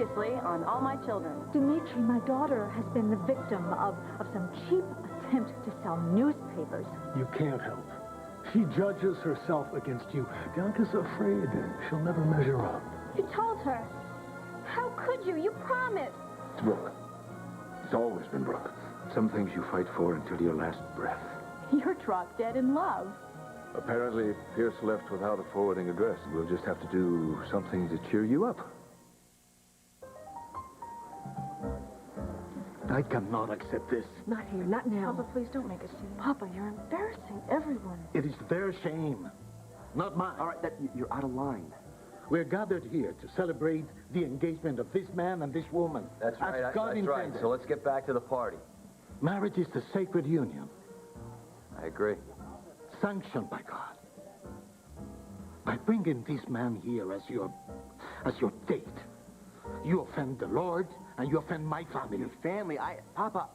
previously on All My Children. Dimitri, my daughter, has been the victim of some cheap attempt to sell newspapers. You can't help. She judges herself against you. Bianca's afraid she'll never measure up. You told her. How could you? You promised. It's Brooke. It's always been Brooke. Some things you fight for until your last breath. You're drop dead in love. Apparently, Pierce left without a forwarding address. We'll just have to do something to cheer you up. I cannot accept this. Not here, not now. Papa, please don't make a scene. Papa, you're embarrassing everyone. It is their shame, not mine. All right, you're out of line. We're gathered here to celebrate the engagement of this man and this woman. That's right, as God that's right. intended. So let's get back to the party. Marriage is the sacred union, I agree. sanctioned by God. By bringing this man here as your date, you offend the Lord and you offend my family. Your family, Papa,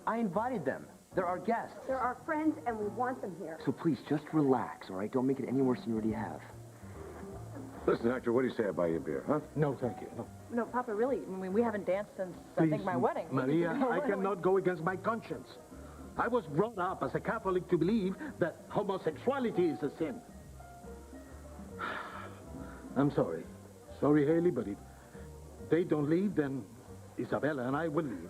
I invited them. They're our guests. They're our friends, and we want them here. So please, just relax, all right? Don't make it any worse than you already have. Listen, Hector, what do you say I buy you a beer, huh? No, thank you. No. No, Papa, really, I mean, we haven't danced since, I Please, think, my wedding. Maria, I cannot go against my conscience. I was brought up as a Catholic to believe that homosexuality is a sin. I'm sorry. Sorry, Hayley, but if they don't leave, then Isabella and I will leave.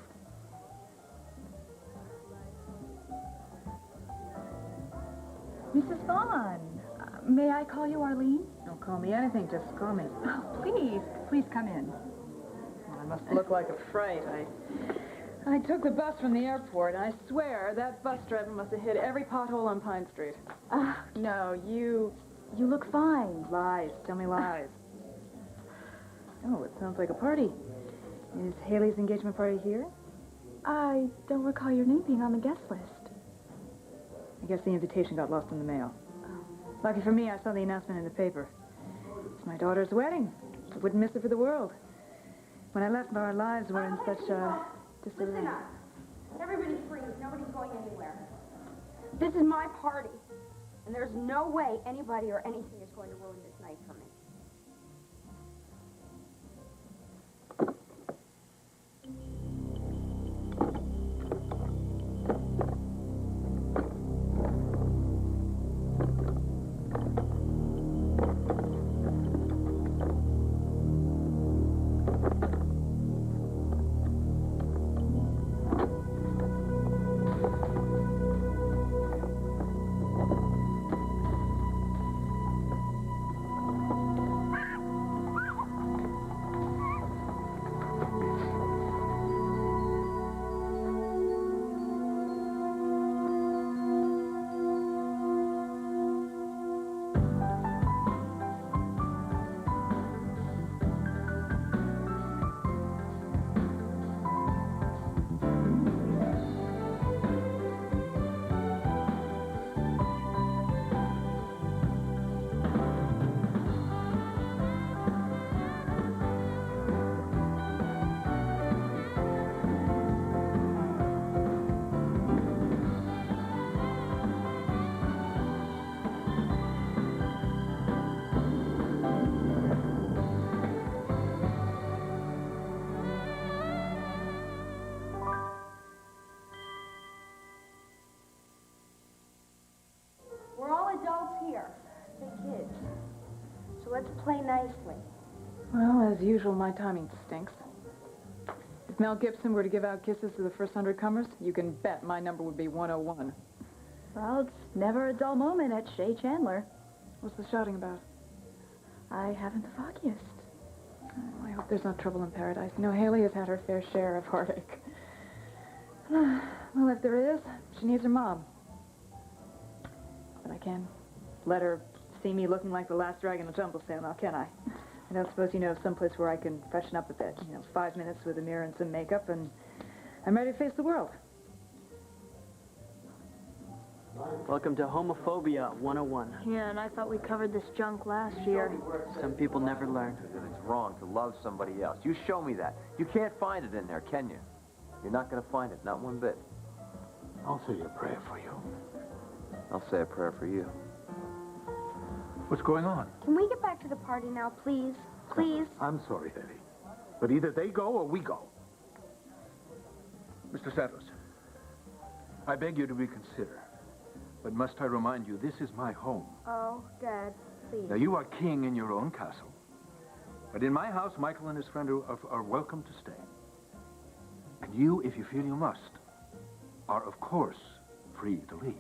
Mrs. Vaughn, may I call you Arlene? Don't call me anything, just call me. Oh, please come in. Well, I must look like a fright. I took the bus from the airport, and I swear that bus driver must have hit every pothole on Pine Street. No, you look fine. Lies. Tell me lies. Oh, it sounds like a party. Is Hayley's engagement party here? I don't recall your name being on the guest list. I guess the invitation got lost in the mail. Lucky for me, I saw the announcement in the paper. It's my daughter's wedding. I wouldn't miss it for the world. When I left, our lives were in such disarray. Listen up. Everybody's free. Nobody's going anywhere. This is my party. And there's no way anybody or anything is going to ruin this night for me. Let's play nicely. Well, as usual, my timing stinks. If Mel Gibson were to give out kisses to the first 100 comers, you can bet my number would be 101. Well, it's never a dull moment at Shea Chandler. What's the shouting about? I haven't the foggiest. Oh, I hope there's no trouble in paradise. You know, Hayley has had her fair share of heartache. Well, if there is, she needs her mom. But I can't let her see me looking like the last drag in a jumble sale now, can I? I don't suppose you know of someplace where I can freshen up a bit. You know, 5 minutes with a mirror and some makeup, and I'm ready to face the world. Welcome to Homophobia 101. Yeah, and I thought we covered this junk last year. Some people never learn. It's wrong to love somebody else. You show me that. You can't find it in there, can you? You're not going to find it, not one bit. I'll say a prayer for you. I'll say a prayer for you. What's going on? Can we get back to the party now, please? Please? I'm sorry, Hayley. But either they go or we go. Mr. Santos, I beg you to reconsider. But must I remind you, this is my home. Oh, Dad, please. Now, you are king in your own castle. But in my house, Michael and his friend are welcome to stay. And you, if you feel you must, are, of course, free to leave.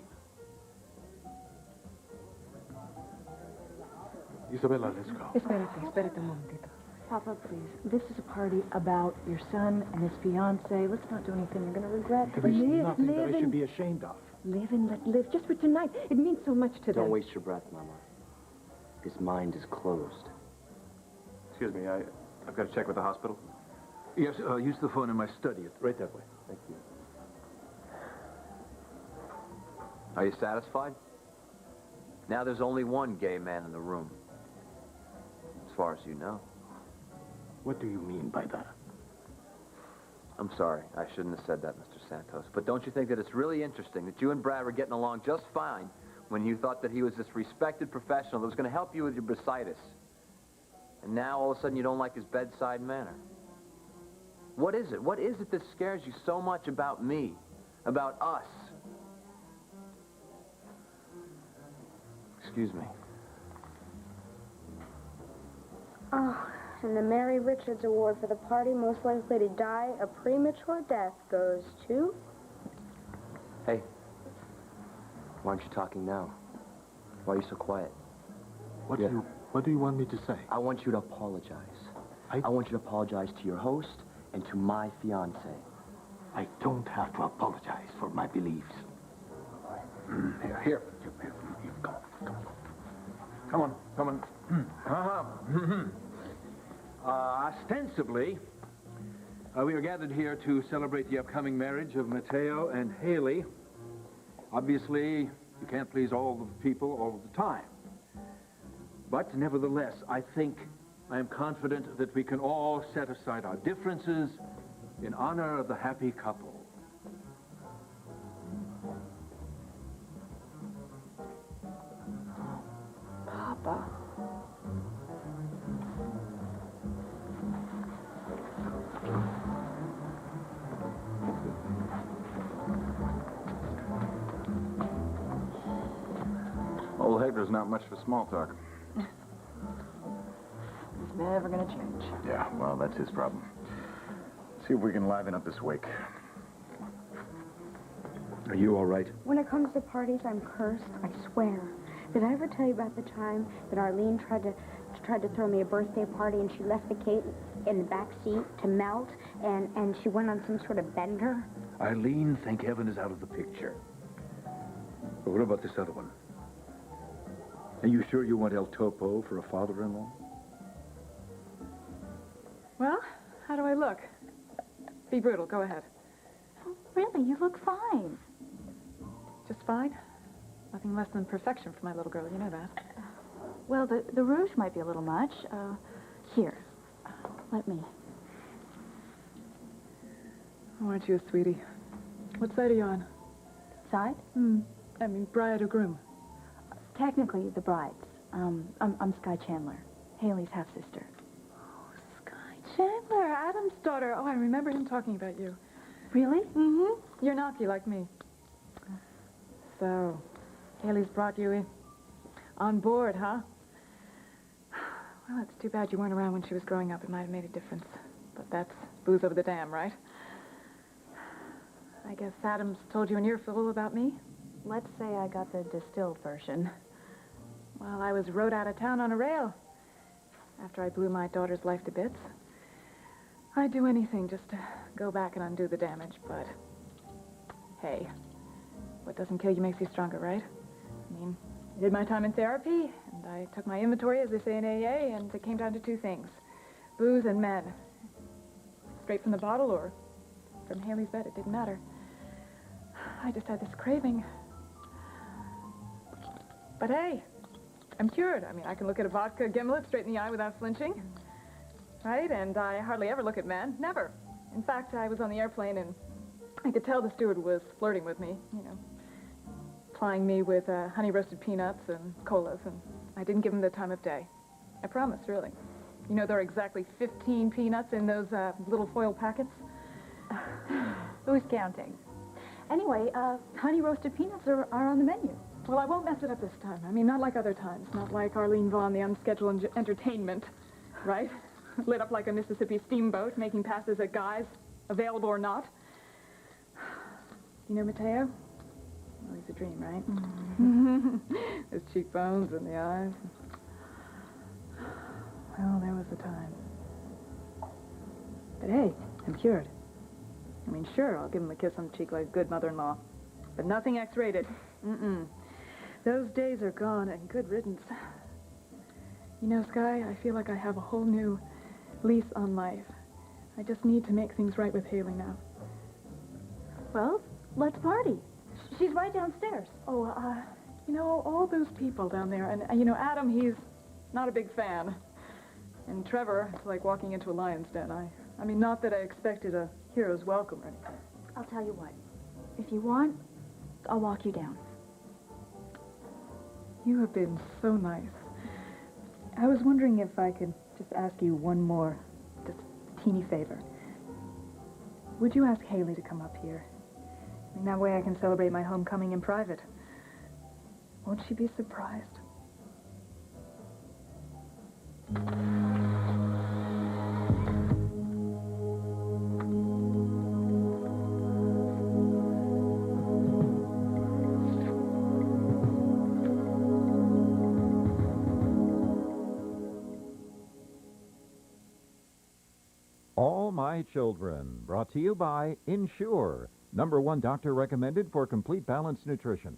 Isabella, let's go. Espérate un momentito. Papa, please. This is a party about your son and his fiancée. Let's not do anything you're going to regret. There is nothing that I should be ashamed of. Live and let live. Just for tonight. It means so much to them. Don't waste your breath, Mama. His mind is closed. Excuse me, I've got to check with the hospital. Yes, use the phone in my study. Right that way. Thank you. Are you satisfied? Now there's only one gay man in the room. As far as you know. What do you mean by that? I'm sorry. I shouldn't have said that, Mr. Santos. But don't you think that it's really interesting that you and Brad were getting along just fine when you thought that he was this respected professional that was going to help you with your bursitis? And now, all of a sudden, you don't like his bedside manner. What is it? What is it that scares you so much about me? About us? Excuse me. Oh, and the Mary Richards Award for the party most likely to die a premature death goes to... Hey, why aren't you talking now? Why are you so quiet? What do you want me to say? I want you to apologize. I want you to apologize to your host and to my fiancée. I don't have to apologize for my beliefs. Here. Come on. Ostensibly, we are gathered here to celebrate the upcoming marriage of Mateo and Hayley. Obviously, you can't please all the people all of the time. But nevertheless, I am confident that we can all set aside our differences in honor of the happy couple. Papa. Old Hector's not much for small talk. It's never gonna change. Yeah, well, that's his problem. See if we can liven up this wake. Are you all right? When it comes to parties, I'm cursed, I swear. Did I ever tell you about the time that Arlene tried to throw me a birthday party and she left the cake in the back seat to melt and she went on some sort of bender? Eileen, thank heaven, is out of the picture. But what about this other one? Are you sure you want El Topo for a father-in-law? Well, how do I look? Be brutal, go ahead. Oh, really, you look fine. Just fine? Nothing less than perfection for my little girl, you know that. Well, the rouge might be a little much. Here, let me. Oh, aren't you a sweetie? What side are you on? Side? I mean, bride or groom? Technically, the bride's. I'm Sky Chandler, Haley's half-sister. Sky Chandler, Adam's daughter. Oh, I remember him talking about you. Really? Mm-hmm. You're naughty like me. So, Haley's brought you on board, huh? Well, it's too bad you weren't around when she was growing up. It might have made a difference. But that's booze over the dam, right? I guess Adam's told you an earful about me? Let's say I got the distilled version. Well, I was rode out of town on a rail after I blew my daughter's life to bits. I'd do anything just to go back and undo the damage, but hey, what doesn't kill you makes you stronger, right? I mean, I did my time in therapy, and I took my inventory, as they say in AA, and it came down to two things: booze and men. Straight from the bottle or from Haley's bed, it didn't matter. I just had this craving. But hey, I'm cured. I mean, I can look at a vodka gimlet straight in the eye without flinching. Right? And I hardly ever look at men. Never. In fact, I was on the airplane and I could tell the steward was flirting with me, you know, plying me with honey-roasted peanuts and colas, and I didn't give him the time of day. I promise, really. You know, there are exactly 15 peanuts in those little foil packets. Who's counting? Anyway, honey roasted peanuts are on the menu. Well, I won't mess it up this time. I mean, not like other times. Not like Arlene Vaughn, the unscheduled entertainment, right? Lit up like a Mississippi steamboat, making passes at guys, available or not. You know Mateo? Well, he's a dream, right? Mm-hmm. His cheekbones and the eyes. Well, there was the time. But hey, I'm cured. I mean, sure, I'll give him a kiss on the cheek like a good mother-in-law. But nothing X-rated. Mm-mm. Those days are gone, and good riddance. You know, Sky, I feel like I have a whole new lease on life. I just need to make things right with Hayley now. Well, let's party. She's right downstairs. Oh, you know, all those people down there, and you know, Adam, he's not a big fan. And Trevor, it's like walking into a lion's den. I mean, not that I expected a hero's welcome or anything. I'll tell you what. If you want, I'll walk you down. You have been so nice. I was wondering if I could just ask you one more, just teeny favor. Would you ask Hayley to come up here? I mean, that way I can celebrate my homecoming in private. Won't she be surprised? All My Children, brought to you by Ensure, #1 doctor recommended for complete balanced nutrition.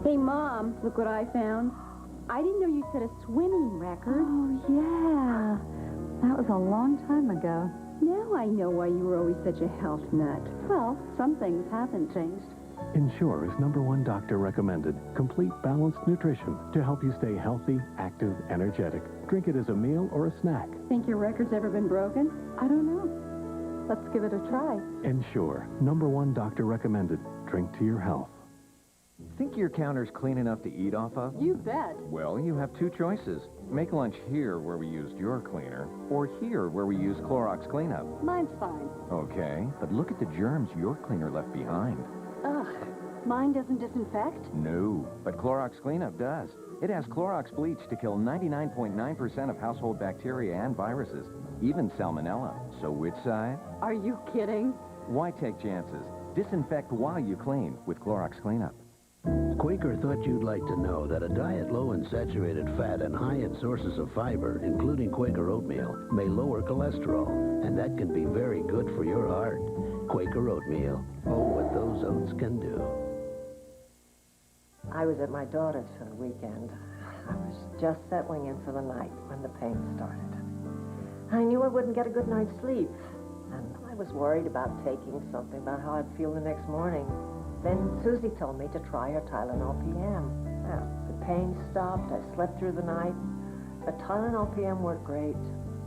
Hey, Mom, look what I found. I didn't know you set a swimming record. Oh, yeah. That was a long time ago. Now I know why you were always such a health nut. Well, some things haven't changed. Ensure is #1 doctor recommended complete balanced nutrition to help you stay healthy, active, energetic. Drink it as a meal or a snack. Think your record's ever been broken? I don't know. Let's give it a try. Ensure, #1 doctor recommended. Drink to your health. Think your counter's clean enough to eat off of? You bet. Well, you have two choices. Make lunch here where we used your cleaner, or here where we used Clorox cleanup. Mine's fine. Okay, but look at the germs your cleaner left behind. Ugh, mine doesn't disinfect? No, but Clorox cleanup does. It has Clorox bleach to kill 99.9% of household bacteria and viruses, even salmonella. So which side? Are you kidding? Why take chances? Disinfect while you clean with Clorox cleanup. Quaker thought you'd like to know that a diet low in saturated fat and high in sources of fiber, including Quaker oatmeal, may lower cholesterol, and that can be very good for your heart. Quaker oatmeal. Oh, what those oats can do. I was at my daughter's for the weekend. I was just settling in for the night when the pain started. I knew I wouldn't get a good night's sleep, and I was worried about taking something, about how I'd feel the next morning. Then Susie told me to try her Tylenol PM. Well, the pain stopped. I slept through the night. The Tylenol PM worked great.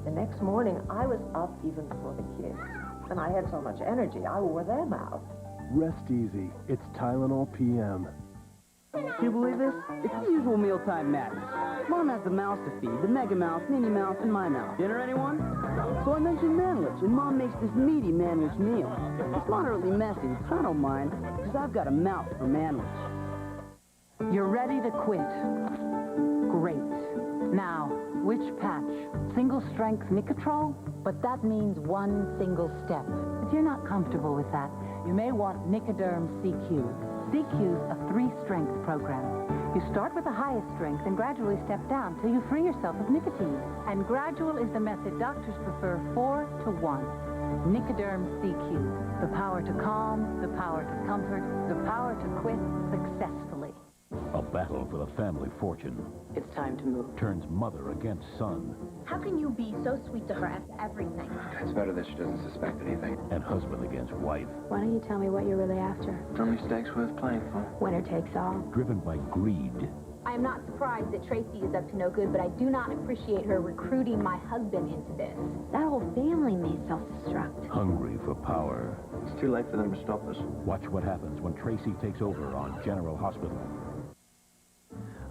The next morning, I was up even before the kids. And I had so much energy, I wore them out. Rest easy. It's Tylenol PM. Can you believe this? It's the usual mealtime madness. Mom has the mouse to feed, the Mega Mouse, Minnie Mouse, and my mouse. Dinner, anyone? So I mentioned manwich, and Mom makes this meaty manwich meal. It's moderately messy, but I don't mind, because I've got a mouth for manwich. You're ready to quit. Great. Now, which patch? Single-strength Nicotrol? But that means one single step. If you're not comfortable with that, you may want Nicoderm CQ. CQ's a 3-strength program. You start with the highest strength and gradually step down till you free yourself of nicotine. And gradual is the method doctors prefer 4 to 1. Nicoderm CQ. The power to calm, the power to comfort, the power to quit successfully. A battle for the family fortune. It's time to move. Turns mother against son. How can you be so sweet to her after everything? It's better that she doesn't suspect anything. And husband against wife. Why don't you tell me what you're really after? How many stakes worth playing for? Winner takes all. Driven by greed. I am not surprised that Tracy is up to no good, but I do not appreciate her recruiting my husband into this. That whole family may self-destruct. Hungry for power. It's too late for them to stop us. Watch what happens when Tracy takes over on General Hospital.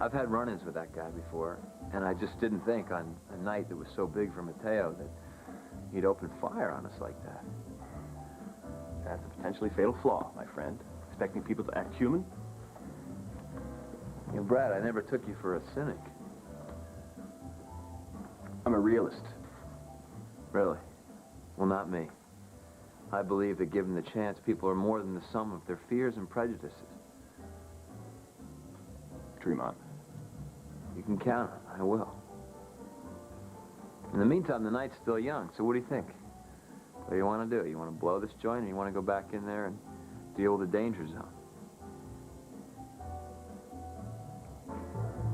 I've had run-ins with that guy before, and I just didn't think on a night that was so big for Mateo that he'd open fire on us like that. That's a potentially fatal flaw, my friend. Expecting people to act human? You know, Brad, I never took you for a cynic. I'm a realist. Really? Well, not me. I believe that given the chance, people are more than the sum of their fears and prejudices. Dream on. You can count on it. I will. In the meantime, the night's still young, so what do you think? What do you want to do? You want to blow this joint, or you want to go back in there and deal with the danger zone?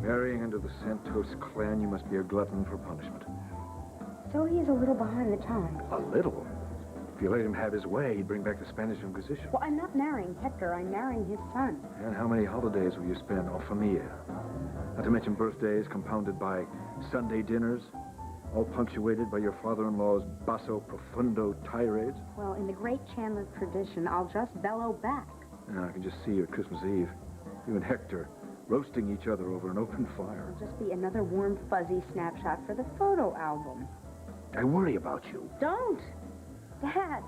Marrying into the Santos clan, you must be a glutton for punishment. So he's a little behind the times. A little? If you let him have his way, he'd bring back the Spanish Inquisition. Well, I'm not marrying Hector. I'm marrying his son. And how many holidays will you spend en famille? Not to mention birthdays compounded by Sunday dinners, all punctuated by your father-in-law's basso profundo tirades. Well, in the great Chandler tradition, I'll just bellow back. Yeah, I can just see you at Christmas Eve. You and Hector roasting each other over an open fire. It'll just be another warm, fuzzy snapshot for the photo album. I worry about you. Don't! Dad,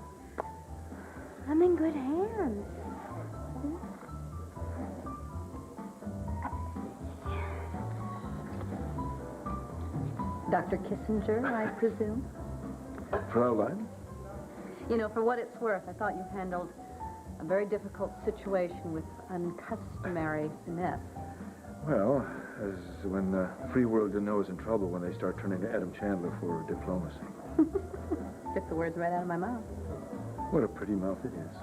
I'm in good hands. Dr. Kissinger, I presume? Fraulein? You know, for what it's worth, I thought you handled a very difficult situation with uncustomary finesse. Well, as when the free world knows in trouble when they start turning to Adam Chandler for diplomacy. Took the words right out of my mouth. What a pretty mouth it is.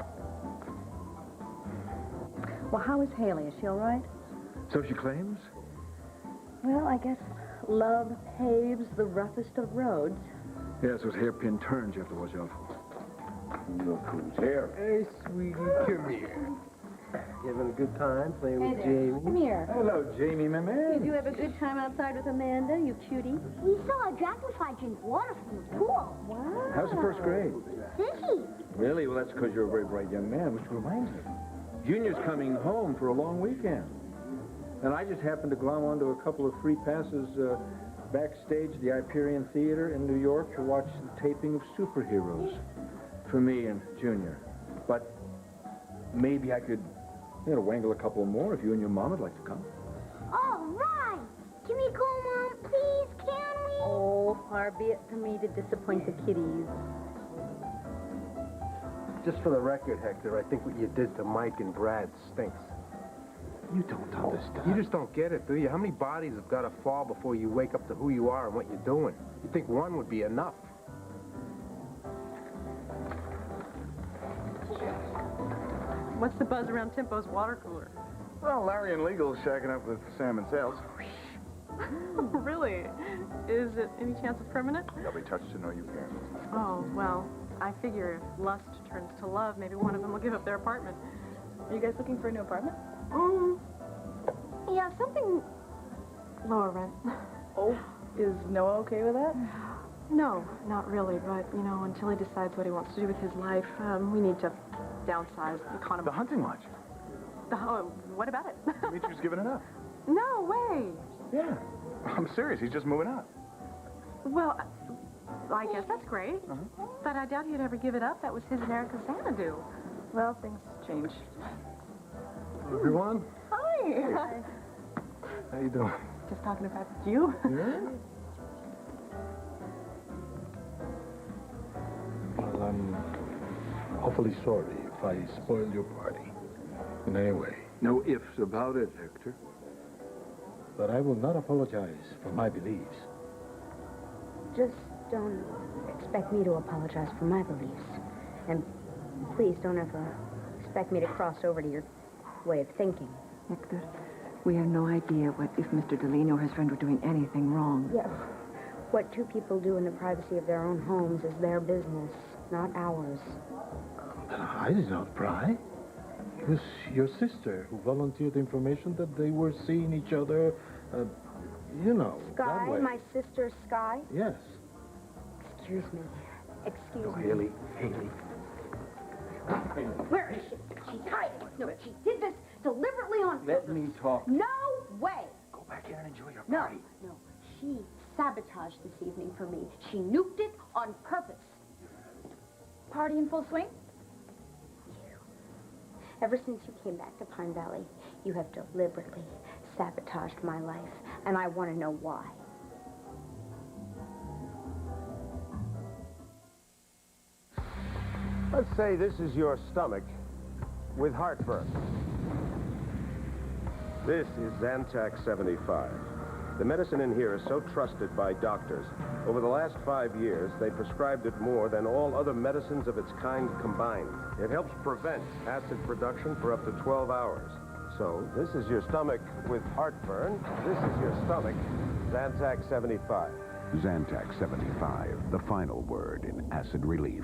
Well, how is Hayley? Is she all right? So she claims? Well, I guess love paves the roughest of roads. Yeah, it's those hairpin turns you have to watch out for. Look who's here. Hey, sweetie, come here. You having a good time playing with Jamie? Come here. Hello, Jamie, my man. Did you have a good time outside with Amanda, you cutie? We saw a dragonfly drink water from the pool. Wow. How's the first grade? Sissy. Really? Well, that's because you're a very bright young man, which reminds me. Junior's coming home for a long weekend. And I just happened to glom onto a couple of free passes backstage at the Hyperion Theater in New York to watch the taping of Superheroes for me and Junior. But maybe I could, wangle a couple more if you and your mom would like to come. All right. Can we go, Mom, please? Can we? Oh, far be it from me to disappoint the kiddies. Just for the record, Hector, I think what you did to Mike and Brad stinks. You don't understand. You just don't get it, do you? How many bodies have got to fall before you wake up to who you are and what you're doing? You think one would be enough? What's the buzz around Timpo's water cooler? Well, Larry and Legal's shacking up with Sam and Sales. Really? Is it any chance it's permanent? They'll be touched to know you care. Oh, well, I figure if lust turns to love, maybe one of them will give up their apartment. Are you guys looking for a new apartment? Yeah, something lower rent. Oh, is Noah okay with that? No, not really, but, until he decides what he wants to do with his life, we need to downsize the economy. The hunting lodge. What about it? Dimitri's giving it up. No way. Yeah. I'm serious. He's just moving out. Well, I guess that's great. But I doubt he'd ever give it up. That was his and Erica's Xanadu. Well, things change. Everyone? Hi. Hi. How you doing? Just talking about you. Yeah? Well, I'm awfully sorry if I spoiled your party in any way. No ifs about it, Hector. But I will not apologize for my beliefs. Just don't expect me to apologize for my beliefs. And please don't ever expect me to cross over to your way of thinking. Hector, we have no idea if Mr. Delino or his friend were doing anything wrong. Yeah. What two people do in the privacy of their own homes is their business, not ours. But I did not pry. It was your sister who volunteered the information that they were seeing each other, that Sky, way. my sister Sky? Yes. Excuse me. Excuse me. Hayley. Where is she? She's hiding. No, she did this deliberately on Let me talk. No way. Go here and enjoy your No, party. no. She sabotaged this evening for me. She nuked it on purpose. Party in full swing? Ever since you came back to Pine Valley, you have deliberately sabotaged my life, and I want to know why. Let's say this is your stomach with heartburn. This is Zantac 75. The medicine in here is so trusted by doctors. Over the last 5 years, they prescribed it more than all other medicines of its kind combined. It helps prevent acid production for up to 12 hours. So, this is your stomach with heartburn. This is your stomach, Zantac 75. Zantac 75, the final word in acid relief.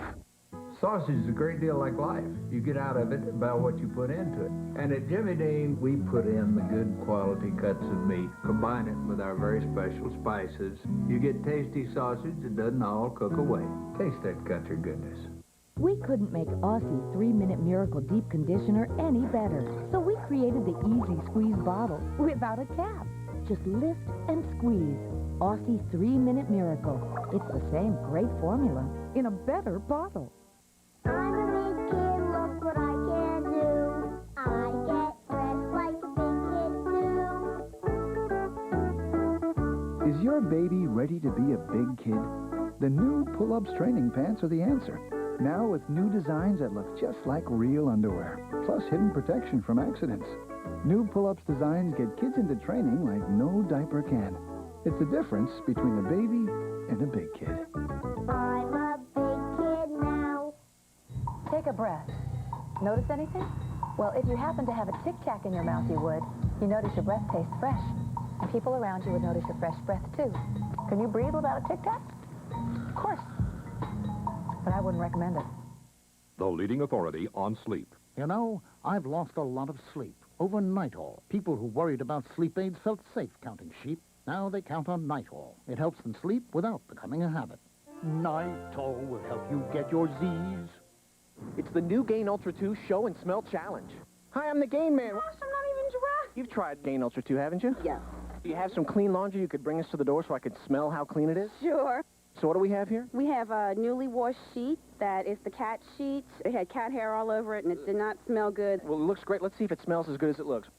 Sausage is a great deal like life. You get out of it about what you put into it. And at Jimmy Dean, we put in the good quality cuts of meat, combine it with our very special spices. You get tasty sausage that doesn't all cook away. Taste that country goodness. We couldn't make Aussie 3-Minute Miracle Deep Conditioner any better. So we created the Easy Squeeze bottle without a cap. Just lift and squeeze. Aussie 3-Minute Miracle. It's the same great formula in a better bottle. I'm a big kid, look what I can do. I get dressed like a big kid too. Is your baby ready to be a big kid? The new pull-ups training pants are the answer. Now with new designs that look just like real underwear, plus hidden protection from accidents. New pull-ups designs get kids into training like no diaper can. It's the difference between a baby and a big kid. I'm a big kid now. Take a breath. Notice anything? Well, if you happen to have a tic-tac in your mouth, you would. You notice your breath tastes fresh. And people around you would notice your fresh breath, too. Can you breathe without a tic-tac? Of course. But I wouldn't recommend it. The leading authority on sleep. You know, I've lost a lot of sleep over Nitol. People who worried about sleep aids felt safe counting sheep. Now they count on Nitol. It helps them sleep without becoming a habit. Nitol will help you get your Z's. It's the new Gain Ultra 2 Show and Smell Challenge. Hi, I'm the Gain Man. Gosh, I'm not even dressed. You've tried Gain Ultra 2, haven't you? Yes. Do you have some clean laundry you could bring us to the door so I could smell how clean it is? Sure. So what do we have here? We have a newly washed sheet that is the cat sheet. It had cat hair all over it, and it did not smell good. Well, it looks great. Let's see if it smells as good as it looks.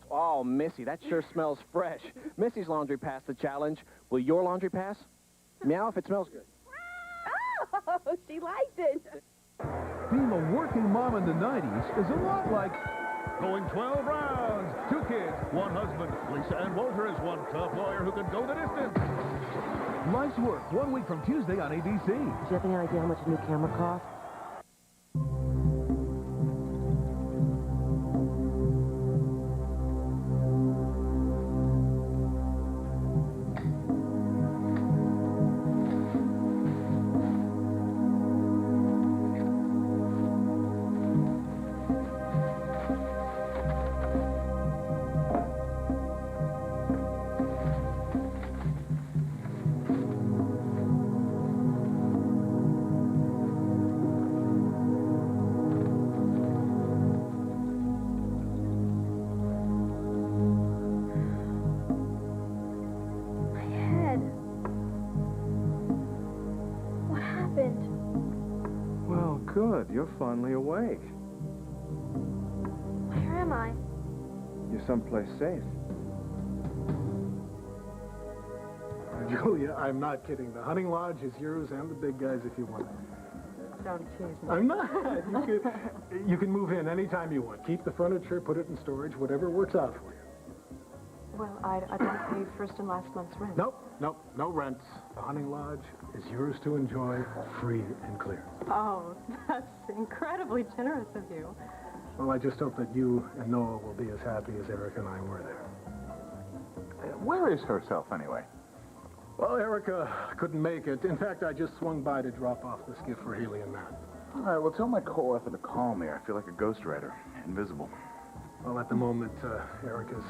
Oh, Missy, that sure smells fresh. Missy's laundry passed the challenge. Will your laundry pass? Meow if it smells good. Oh, she liked it. Being a working mom in the 90s is a lot like going 12 rounds. 2 kids, 1 husband. Lisa Ann Walter is one tough lawyer who can go the distance. Life's Work, 1 week from Tuesday on ABC. Do you have any idea how much a new camera costs? Good, you're finally awake. Where am I? You're someplace safe. Julia, I'm not kidding. The hunting lodge is yours and the big guys if you want it. Don't tease me. I'm not. You can move in anytime you want. Keep the furniture, put it in storage, whatever works out for you. Well, I'd like to pay first and last month's rent. Nope, no rents. The hunting lodge is yours to enjoy, free and clear. Oh, that's incredibly generous of you. Well, I just hope that you and Noah will be as happy as Erica and I were there. Where is herself, anyway? Well, Erica couldn't make it. In fact, I just swung by to drop off this gift for Hayley and Matt. All right, well, tell my co-author to call me. I feel like a ghostwriter, invisible. Well, at the moment, Erica's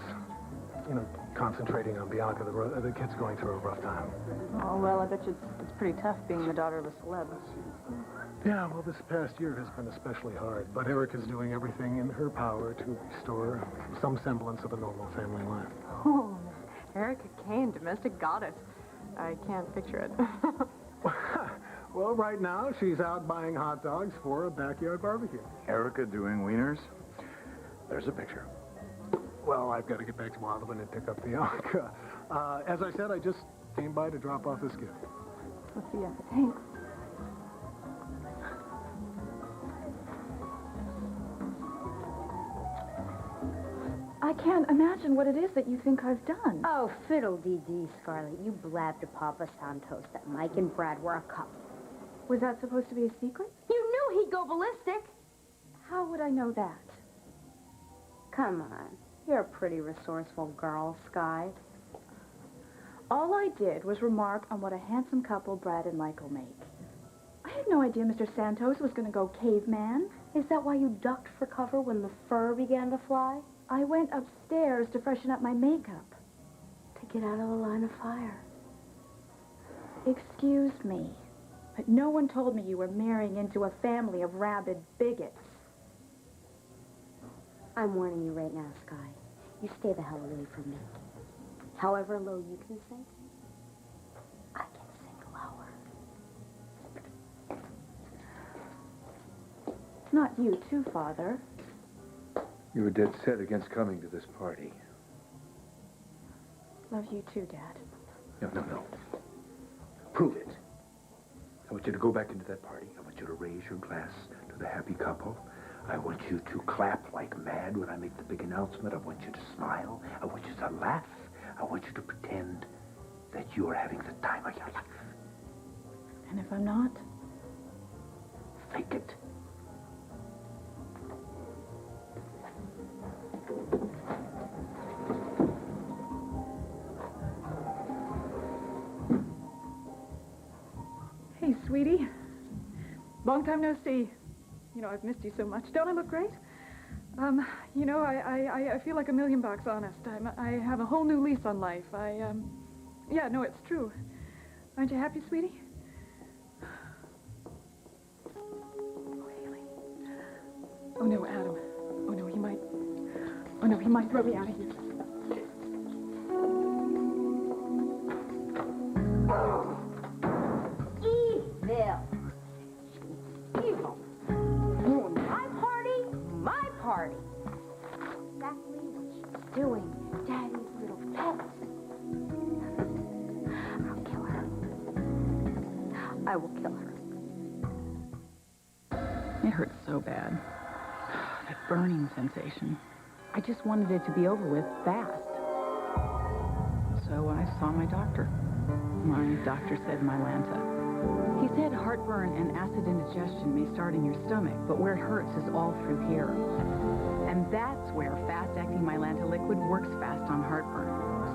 concentrating on Bianca. The kid's going through a rough time. Oh, well, I bet you it's pretty tough being the daughter of a celeb. Yeah, well, this past year has been especially hard, but Erica's doing everything in her power to restore some semblance of a normal family life. Oh, Erica Kane, domestic goddess. I can't picture it. Well, right now, she's out buying hot dogs for a backyard barbecue. Erica doing wieners? There's a picture. Well, I've got to get back to Wildman and pick up Bianca. As I said, I just came by to drop off this gift. Let's see, thanks. I can't imagine what it is that you think I've done. Oh, fiddle-dee-dee, Scarlett. You blabbed to Papa Santos that Mike and Brad were a couple. Was that supposed to be a secret? You knew he'd go ballistic. How would I know that? Come on. You're a pretty resourceful girl, Sky. All I did was remark on what a handsome couple Brad and Michael make. I had no idea Mr. Santos was going to go caveman. Is that why you ducked for cover when the fur began to fly? I went upstairs to freshen up my makeup. To get out of the line of fire. Excuse me, but no one told me you were marrying into a family of rabid bigots. I'm warning you right now, Sky. You stay the hell away from me. However low you can sing, I can sing lower. Not you too, Father. You were dead set against coming to this party. Love you too, Dad. No. Prove it. I want you to go back into that party. I want you to raise your glass to the happy couple. I want you to clap like mad when I make the big announcement. I want you to smile. I want you to laugh. I want you to pretend that you are having the time of your life. And if I'm not? Fake it. Hey, sweetie. Long time no see. You know, I've missed you so much. Don't I look great? You know, I feel like $1,000,000, honest. I have a whole new lease on life. Yeah, no, it's true. Aren't you happy, sweetie? Oh, Hayley. Oh, no, Adam. Oh, no, he might throw me out of here. Evil. My party. Exactly what she's doing. Daddy's little pet. I'll kill her. I will kill her. It hurts so bad. That burning sensation. I just wanted it to be over with fast. So I saw my doctor. My doctor said Mylanta. He said heartburn and acid indigestion may start in your stomach, but where it hurts is all through here. And that's where fast-acting Mylanta liquid works fast on heartburn.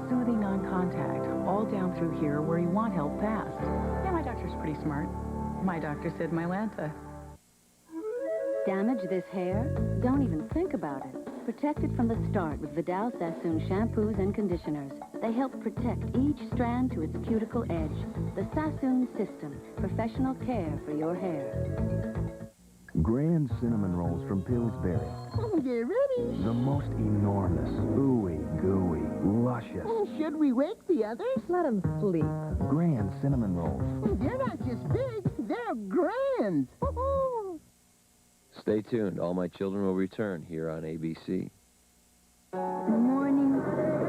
Soothing non-contact, all down through here where you want help fast. Yeah, my doctor's pretty smart. My doctor said Mylanta. Damage this hair? Don't even think about it. Protect it from the start with Vidal Sassoon shampoos and conditioners. They help protect each strand to its cuticle edge. The Sassoon System, professional care for your hair. Grand cinnamon rolls from Pillsbury. Get ready. The most enormous, ooey gooey, luscious. Should we wake the others? Let them sleep. Grand cinnamon rolls. They're not just big, they're grand. Stay tuned. All My Children will return here on ABC. In the morning,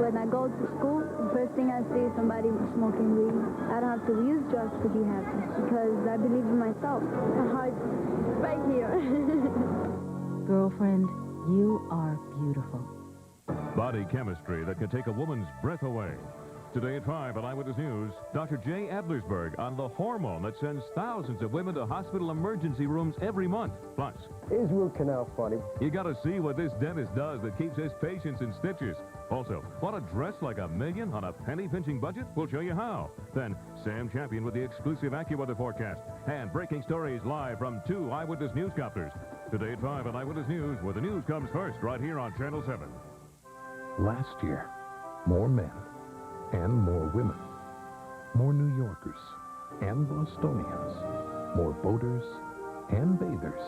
when I go to school, the first thing I see is somebody smoking weed. I don't have to use drugs to be happy because I believe in myself. The heart right here. Girlfriend, you are beautiful. Body chemistry that can take a woman's breath away. Today at 5 on Eyewitness News, Dr. Jay Adlersberg on the hormone that sends thousands of women to hospital emergency rooms every month. Plus, is root canal funny? You got to see what this dentist does that keeps his patients in stitches. Also, want to dress like $1 million on a penny-pinching budget? We'll show you how. Then, Sam Champion with the exclusive AccuWeather forecast. And breaking stories live from 2 Eyewitness Newscopters. Today at 5 on Eyewitness News, where the news comes first, right here on Channel 7. Last year, More men and more women. More New Yorkers and Bostonians. More boaters and bathers.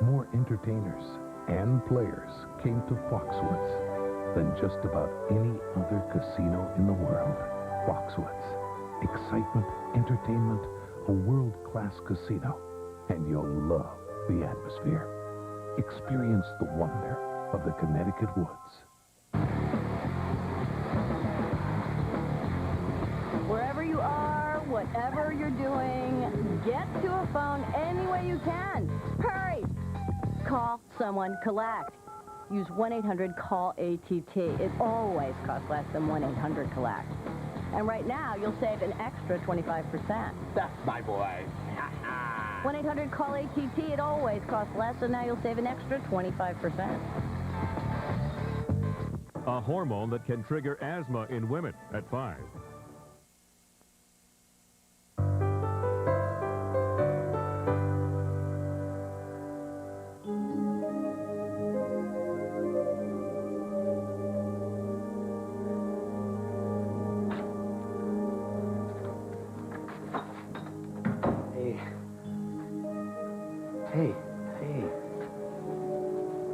More entertainers and players came to Foxwoods than just about any other casino in the world. Foxwoods. Excitement, entertainment, a world-class casino. And you'll love the atmosphere. Experience the wonder of the Connecticut woods. Wherever you are, whatever you're doing, get to a phone any way you can. Hurry! Call someone, collect. Use 1-800-CALL-ATT. It always costs less than 1-800-COLLECT. And right now, you'll save an extra 25%. That's my boy. 1-800-CALL-ATT. It always costs less, and now you'll save an extra 25%. A hormone that can trigger asthma in women at 5.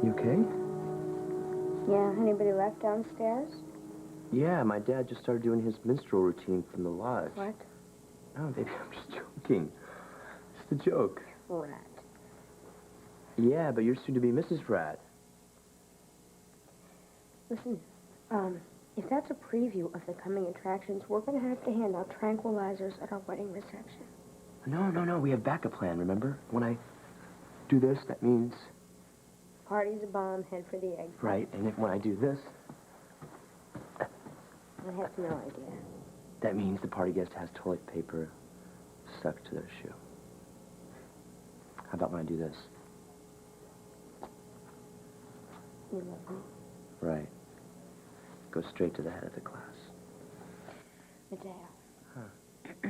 You okay? Yeah, anybody left downstairs? Yeah, my dad just started doing his minstrel routine from the lodge. What? No, baby, I'm just joking. Just a joke. Rat. Yeah, but you're soon to be Mrs. Pratt. Listen, if that's a preview of the coming attractions, we're going to have to hand out tranquilizers at our wedding reception. No, we have backup plan, remember? When I do this, that means... Party's a bomb, head for the egg. Right, and when I do this... I have no idea. That means the party guest has toilet paper stuck to their shoe. How about when I do this? You love me? Right. Go straight to the head of the class. Mateo. Huh.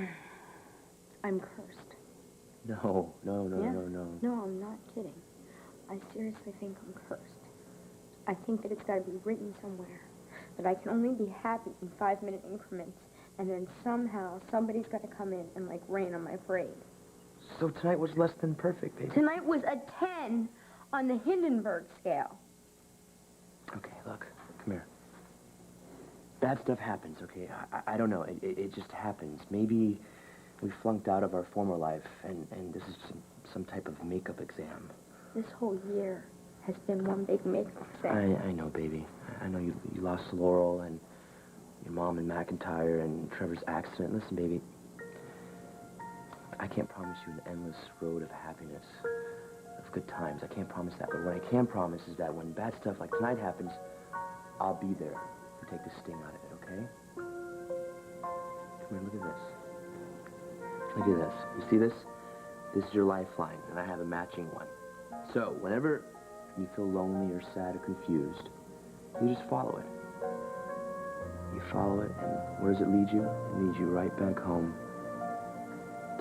I'm cursed. No. No, I'm not kidding. I seriously think I'm cursed. I think that it's got to be written somewhere. That I can only be happy in 5-minute increments. And then somehow somebody's got to come in and, like, rain on my parade. So tonight was less than perfect, baby. Tonight was a 10 on the Hindenburg scale. Okay, look. Come here. Bad stuff happens, okay? I don't know. It just happens. Maybe we flunked out of our former life, and this is some type of makeup exam. This whole year has been one big makeup exam. I know, baby. I know you lost Laurel, and your mom and McIntyre, and Trevor's accident. Listen, baby. I can't promise you an endless road of happiness, of good times. I can't promise that. But what I can promise is that when bad stuff like tonight happens, I'll be there to take the sting out of it, okay? Come here, look at this. Look at this. You see this? This is your lifeline, and I have a matching one. So, whenever you feel lonely or sad or confused, you just follow it. You follow it, and where does it lead you? It leads you right back home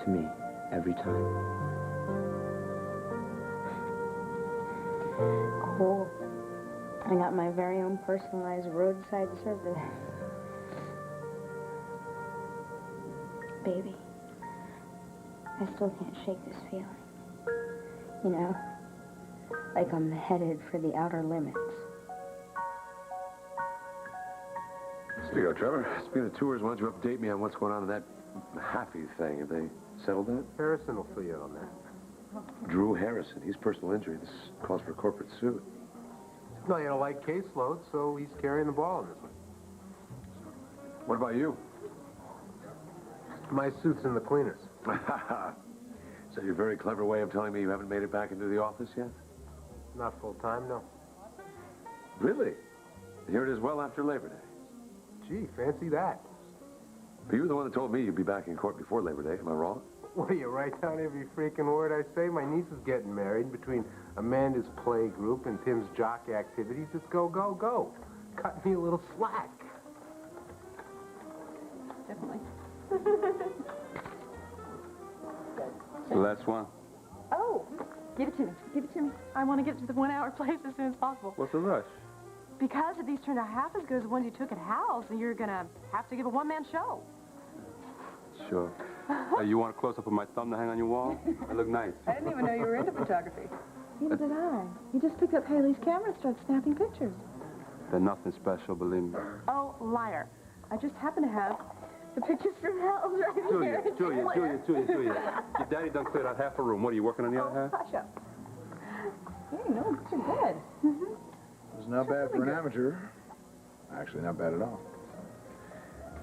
to me, every time. Cool. I got my very own personalized roadside service. Baby, I still can't shake this feeling. You know, like I'm headed for the outer limits. Speaking of Trevor, speaking of tours, why don't you update me on what's going on with that Happy thing? Have they settled that? Harrison will fill you in on that. Drew Harrison, he's personal injury. This calls for a corporate suit. No, he had a light caseload, so he's carrying the ball in this one. What about you? My suit's in the cleaners. Is that your very clever way of telling me you haven't made it back into the office yet? Not full-time, no. Really? Here it is well after Labor Day. Gee, fancy that. But you were the one that told me you'd be back in court before Labor Day. Am I wrong? What do you write down every freaking word I say? My niece is getting married. Between Amanda's play group and Tim's jock activities, it's go, go, go. Cut me a little slack. Definitely. The last one. Oh, give it to me. Give it to me. I want to get to the 1-hour place as soon as possible. What's the rush? because if these turned out half as good as the ones you took at Hal's, then you're gonna have to give a one-man show. Sure. You want a close-up of my thumb to hang on your wall? I look nice. I didn't even know you were into photography. Neither did I. You just picked up Hayley's camera and started snapping pictures. They're nothing special, believe me. Oh, liar. I just happen to have the pictures from Hal's right here. Julia. Your daddy done cleared out half a room. What, are you working on the other half? Hush up. Hey, no, these are good. It's not bad for an amateur. Actually, not bad at all.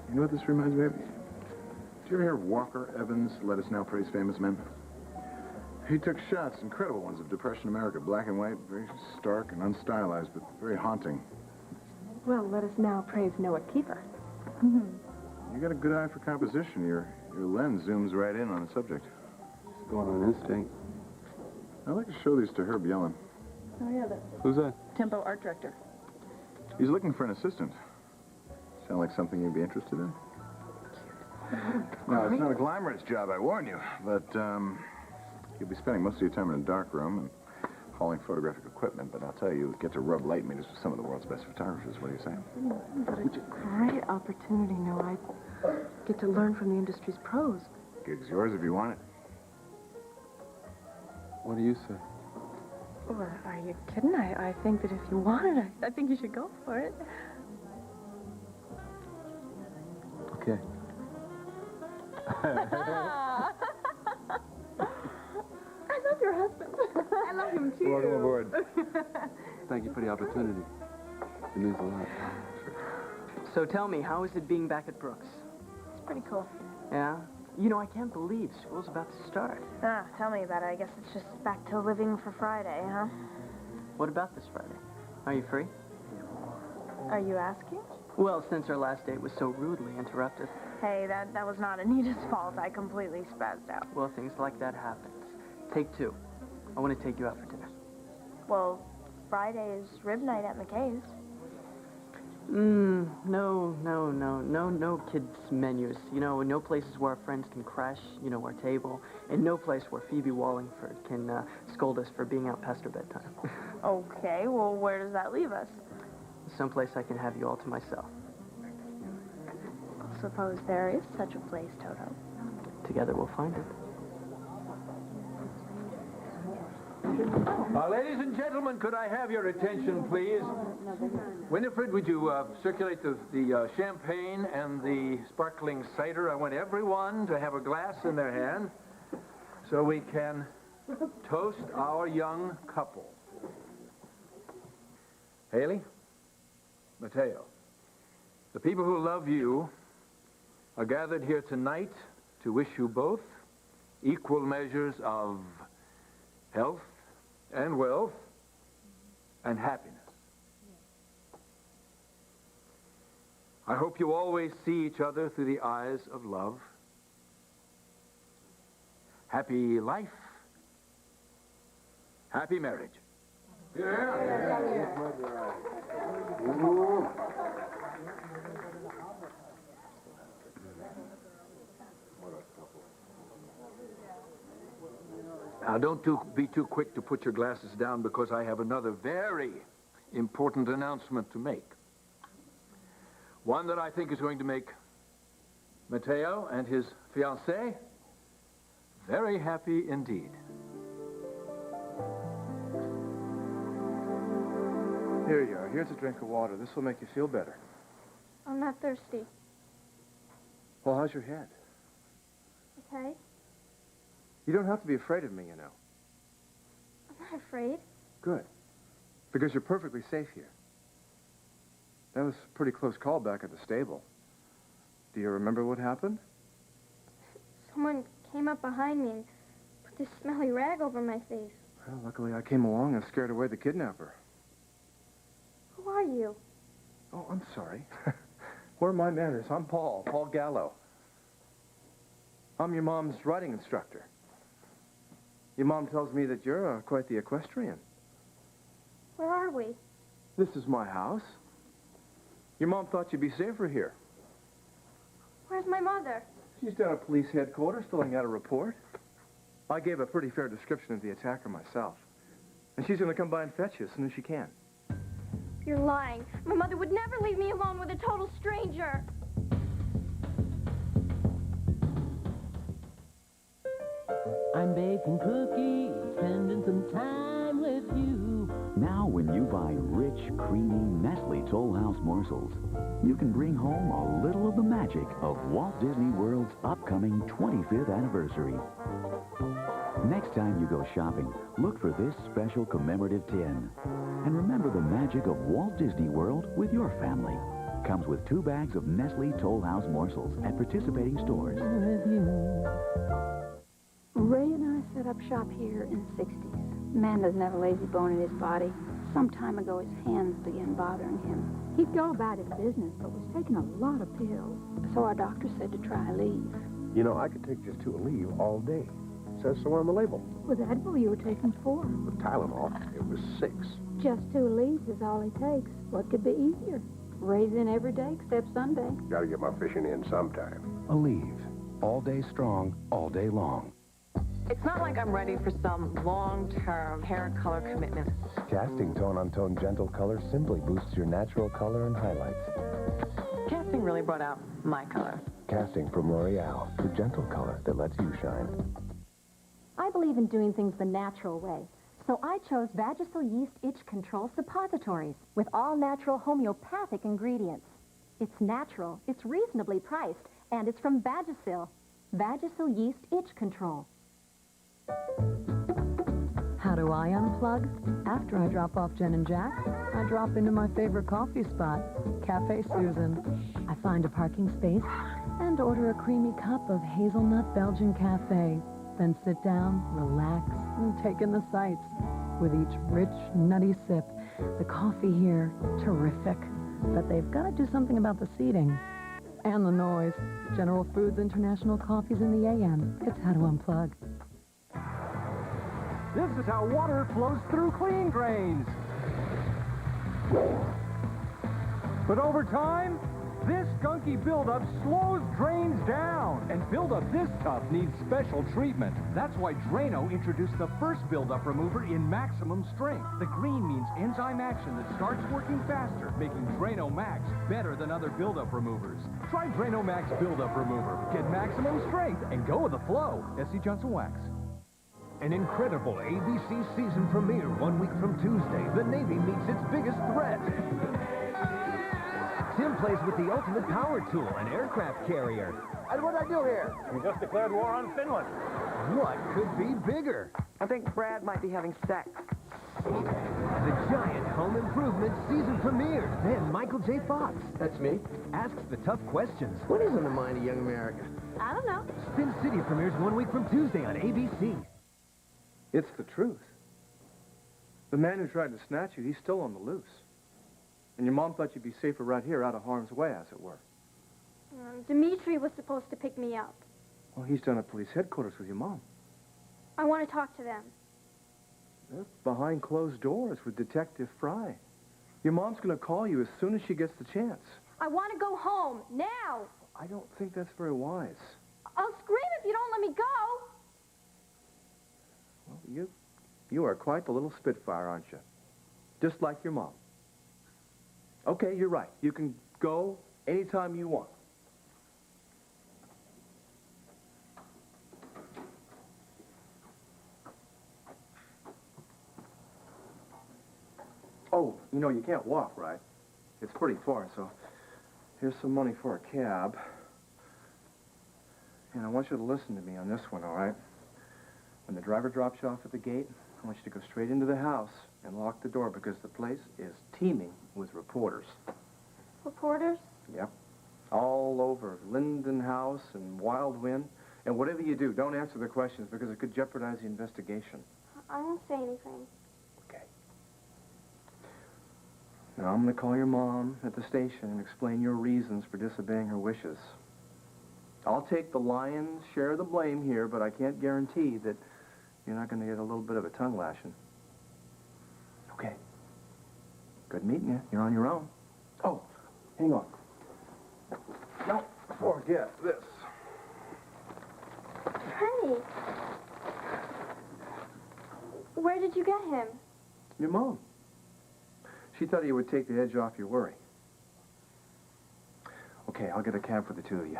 You know what this reminds me of? Did you ever hear of Walker Evans, Let Us Now Praise Famous Men? He took shots, incredible ones, of Depression America, black and white, very stark and unstylized, but very haunting. Well, let us now praise Noah Keeper. You got a good eye for composition. Your lens zooms right in on the subject. It's going on instinct. I'd like to show these to Herb Yellen. Oh, yeah, that's Who's that? Tempo art director. He's looking for an assistant. Sound like something you'd be interested in? No, it's not a glamorous job, I warn you. But, you'll be spending most of your time in a dark room and hauling photographic equipment. But I'll tell you, you get to rub light meters with some of the world's best photographers. What do you say? What a great opportunity, Noah. I get to learn from the industry's pros. Gig's yours if you want it. What do you say? Well, are you kidding? I think that if you want it, I think you should go for it. Okay. I love your husband. I love him too. Welcome aboard. Thank you for the opportunity. It means a lot. So tell me, how is it being back at Brooks? It's pretty cool. Yeah? You know, I can't believe school's about to start. Ah, tell me about it. I guess it's just back to living for Friday, huh? What about this Friday? Are you free? Are you asking? Well, since our last date was so rudely interrupted. Hey, that was not Anita's fault. I completely spazzed out. Well, things like that happens. Take two. I want to take you out for dinner. Well, Friday is rib night at McKay's. No kids' menus. You know, no places where our friends can crash, you know, our table. And no place where Phoebe Wallingford can scold us for being out past her bedtime. Okay, well, where does that leave us? Someplace I can have you all to myself. Suppose there is such a place, Toto. Together we'll find it. Ladies and gentlemen, could I have your attention, please? Winifred, would you circulate the champagne and the sparkling cider? I want everyone to have a glass in their hand so we can toast our young couple. Hayley, Mateo, the people who love you are gathered here tonight to wish you both equal measures of health and wealth and happiness. I hope you always see each other through the eyes of love. Happy life. Happy marriage. Now, don't be too quick to put your glasses down because I have another very important announcement to make. One that I think is going to make Mateo and his fiancée very happy indeed. Here you are. Here's a drink of water. This will make you feel better. I'm not thirsty. Well, how's your head? Okay? You don't have to be afraid of me, you know. I'm not afraid. Good. Because you're perfectly safe here. That was a pretty close call back at the stable. Do you remember what happened? Someone came up behind me and put this smelly rag over my face. Well, luckily I came along and scared away the kidnapper. Who are you? Oh, I'm sorry. Where are my manners? I'm Paul Gallo. I'm your mom's riding instructor. Your mom tells me that you're quite the equestrian. Where are we? This is my house. Your mom thought you'd be safer here. Where's my mother? She's down at police headquarters filling out a report. I gave a pretty fair description of the attacker myself. And she's going to come by and fetch you as soon as she can. You're lying. My mother would never leave me alone with a total stranger. I'm baking cookies, spending some time with you. Now when you buy rich, creamy Nestle Toll House morsels, you can bring home a little of the magic of Walt Disney World's upcoming 25th anniversary. Next time you go shopping, look for this special commemorative tin. And remember the magic of Walt Disney World with your family. Comes with 2 bags of Nestle Toll House morsels at participating stores. Ray and I set up shop here in the 60s. Man doesn't have a lazy bone in his body. Some time ago, his hands began bothering him. He'd go about his business, but was taking a lot of pills. So our doctor said to try Aleve. You know, I could take just 2 Aleve all day. It says so on the label. With Advil, you were taking 4. With Tylenol, it was 6. Just 2 Aleves is all he takes. What could be easier? Ray's in every day except Sunday. Gotta get my fishing in sometime. Aleve. All day strong, all day long. It's not like I'm ready for some long-term hair color commitment. Casting tone-on-tone gentle color simply boosts your natural color and highlights. Casting really brought out my color. Casting from L'Oreal, the gentle color that lets you shine. I believe in doing things the natural way, so I chose Vagisil Yeast Itch Control Suppositories with all-natural homeopathic ingredients. It's natural, it's reasonably priced, and it's from Vagisil. Vagisil Yeast Itch Control. How do I unplug? After I drop off Jen and Jack, I drop into my favorite coffee spot, Cafe Susan. I find a parking space and order a creamy cup of hazelnut Belgian cafe. Then sit down, relax, and take in the sights. With each rich, nutty sip, the coffee here, terrific. But they've got to do something about the seating. And the noise. General Foods International Coffees in the AM. It's how to unplug. This is how water flows through clean drains. But over time, this gunky buildup slows drains down. And buildup this tough needs special treatment. That's why Drano introduced the first buildup remover in maximum strength. The green means enzyme action that starts working faster, making Drano Max better than other buildup removers. Try Drano Max Buildup Remover. Get maximum strength and go with the flow. S.C. Johnson Wax. An incredible ABC season premiere 1 week from Tuesday. The Navy meets its biggest threat. Tim plays with the ultimate power tool, an aircraft carrier. And what did I do here? We just declared war on Finland. What could be bigger? I think Brad might be having sex. The giant home improvement season premiere. Then Michael J. Fox. That's me. Asks the tough questions. What is in the mind of young America? I don't know. Spin City premieres 1 week from Tuesday on ABC. It's the truth. The man who tried to snatch you, he's still on the loose. And your mom thought you'd be safer right here, out of harm's way, as it were. Dimitri was supposed to pick me up. Well, he's down at police headquarters with your mom. I want to talk to them. They're behind closed doors with Detective Fry. Your mom's going to call you as soon as she gets the chance. I want to go home, now. I don't think that's very wise. I'll scream if you don't let me go. Well, you are quite the little spitfire, aren't you? Just like your mom. Okay, you're right. You can go anytime you want. Oh, you know, you can't walk, right? It's pretty far, so here's some money for a cab. And I want you to listen to me on this one, all right? When the driver drops you off at the gate, I want you to go straight into the house and lock the door because the place is teeming with reporters. Reporters? Yep. All over Linden House and Wild Wind. And whatever you do, don't answer their questions because it could jeopardize the investigation. I won't say anything. Okay. Now, I'm going to call your mom at the station and explain your reasons for disobeying her wishes. I'll take the lion's share of the blame here, but I can't guarantee that you're not going to get a little bit of a tongue lashing. Okay. Good meeting you. You're on your own. Oh, hang on. Don't forget this. Honey. Where did you get him? Your mom. She thought you would take the edge off your worry. Okay, I'll get a cab for the two of you.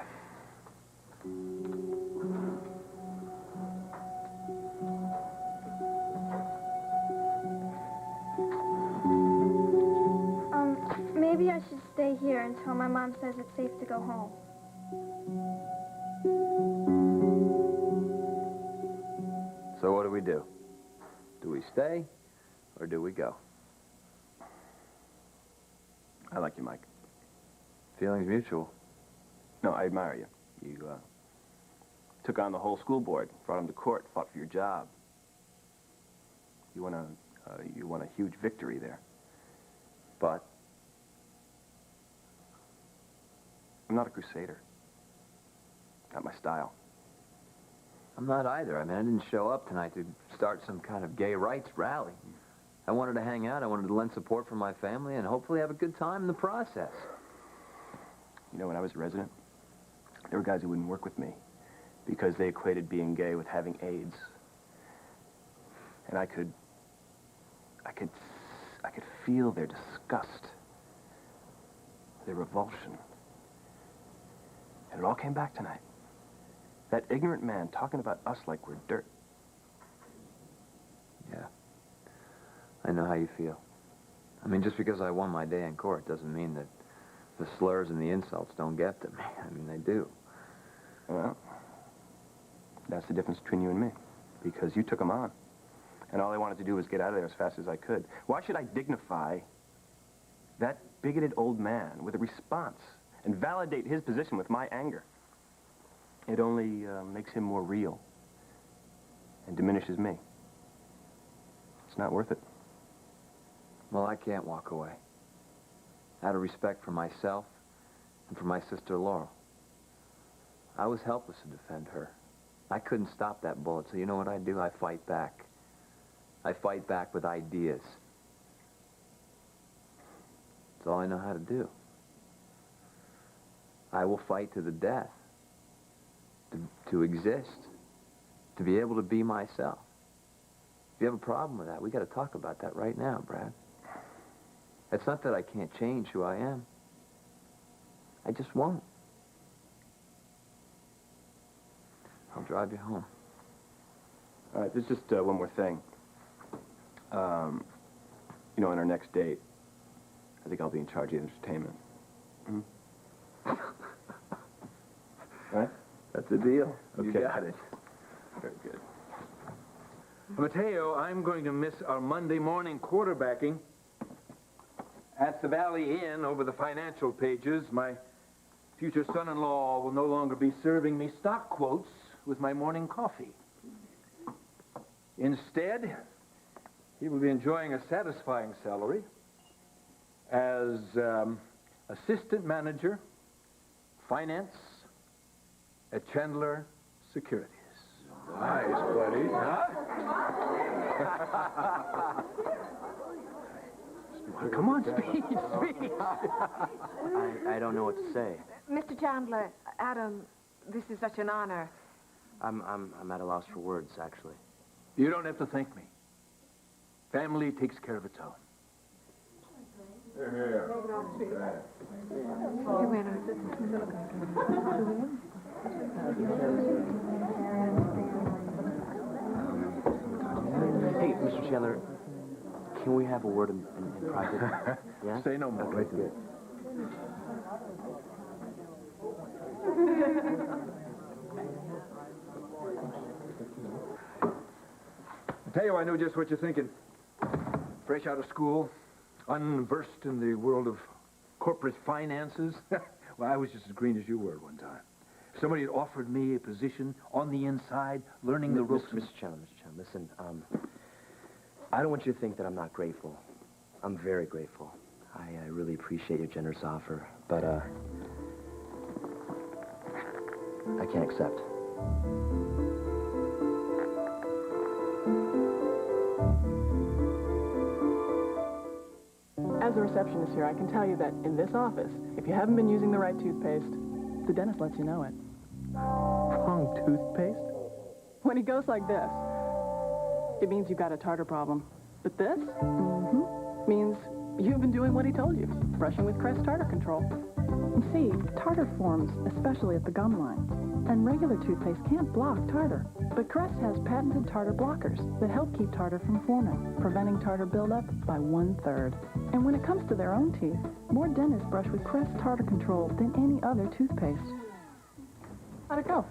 Maybe I should stay here until my mom says it's safe to go home. So what do we do? Do we stay, or do we go? I like you, Mike. Feelings mutual. No, I admire you. You took on the whole school board, brought him to court, fought for your job. You won a huge victory there. But I'm not a crusader. Not my style. I'm not either. I mean, I didn't show up tonight to start some kind of gay rights rally. I wanted to hang out. I wanted to lend support for my family and hopefully have a good time in the process. You know, when I was a resident, there were guys who wouldn't work with me because they equated being gay with having AIDS. And I could feel their disgust, their revulsion. And it all came back tonight. That ignorant man talking about us like we're dirt. Yeah. I know how you feel. I mean, just because I won my day in court doesn't mean that the slurs and the insults don't get to me. I mean, they do. Well, that's the difference between you and me. Because you took them on. And all I wanted to do was get out of there as fast as I could. Why should I dignify that bigoted old man with a response and validate his position with my anger? It only makes him more real and diminishes me. It's not worth it. Well, I can't walk away. Out of respect for myself and for my sister Laurel. I was helpless to defend her. I couldn't stop that bullet, so you know what I do? I fight back. I fight back with ideas. That's all I know how to do. I will fight to the death. To exist. To be able to be myself. If you have a problem with that, we got to talk about that right now, Brad. It's not that I can't change who I am. I just won't. I'll drive you home. All right, there's just one more thing. You know, on our next date, I think I'll be in charge of the entertainment. Mm-hmm. Right? That's a deal. Okay. You got it. Very good. Mateo, I'm going to miss our Monday morning quarterbacking. At the Valley Inn, over the financial pages, my future son-in-law will no longer be serving me stock quotes with my morning coffee. Instead, he will be enjoying a satisfying salary as assistant manager, finance, at Chandler Securities. Nice, buddy. Huh? Come on, speak. I don't know what to say. Mr. Chandler, Adam, this is such an honor. I'm at a loss for words, actually. You don't have to thank me. Family takes care of its own. Hey, Mr. Chandler, can we have a word in private? Yeah? Say no more. Okay, good. Mateo, I know just what you're thinking. Fresh out of school, unversed in the world of corporate finances. Well, I was just as green as you were at one time. If somebody had offered me a position on the inside, learning the ropes... Mr. Chandler, listen, I don't want you to think that I'm not grateful. I'm very grateful. I really appreciate your generous offer, but, I can't accept. As a receptionist here, I can tell you that in this office, if you haven't been using the right toothpaste, the dentist lets you know it. Wrong toothpaste? When he goes like this, it means you've got a tartar problem. But this, means You've been doing what he told you, brushing with Crest tartar control. You see, tartar forms, especially at the gum line, and regular toothpaste can't block tartar. But Crest has patented tartar blockers that help keep tartar from forming, preventing tartar buildup by 1/3. And when it comes to their own teeth, more dentists brush with Crest tartar control than any other toothpaste. How'd it go?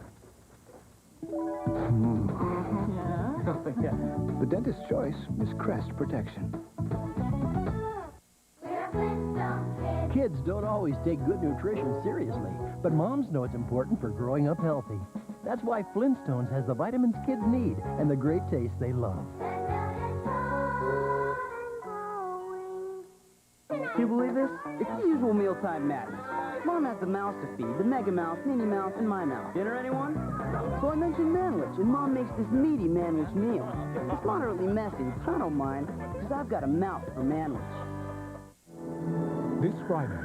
Yeah? The dentist's choice is Crest Protection. Kids don't always take good nutrition seriously, but moms know it's important for growing up healthy. That's why Flintstones has the vitamins kids need and the great taste they love. Can you believe this? It's the usual mealtime madness. Mom has the mouse to feed, the Mega Mouse, Minnie Mouse, and my mouse. Dinner, anyone? So I mentioned manwich, and Mom makes this meaty manwich meal. It's moderately messy, but I don't mind, because I've got a mouth for manwich. This Friday,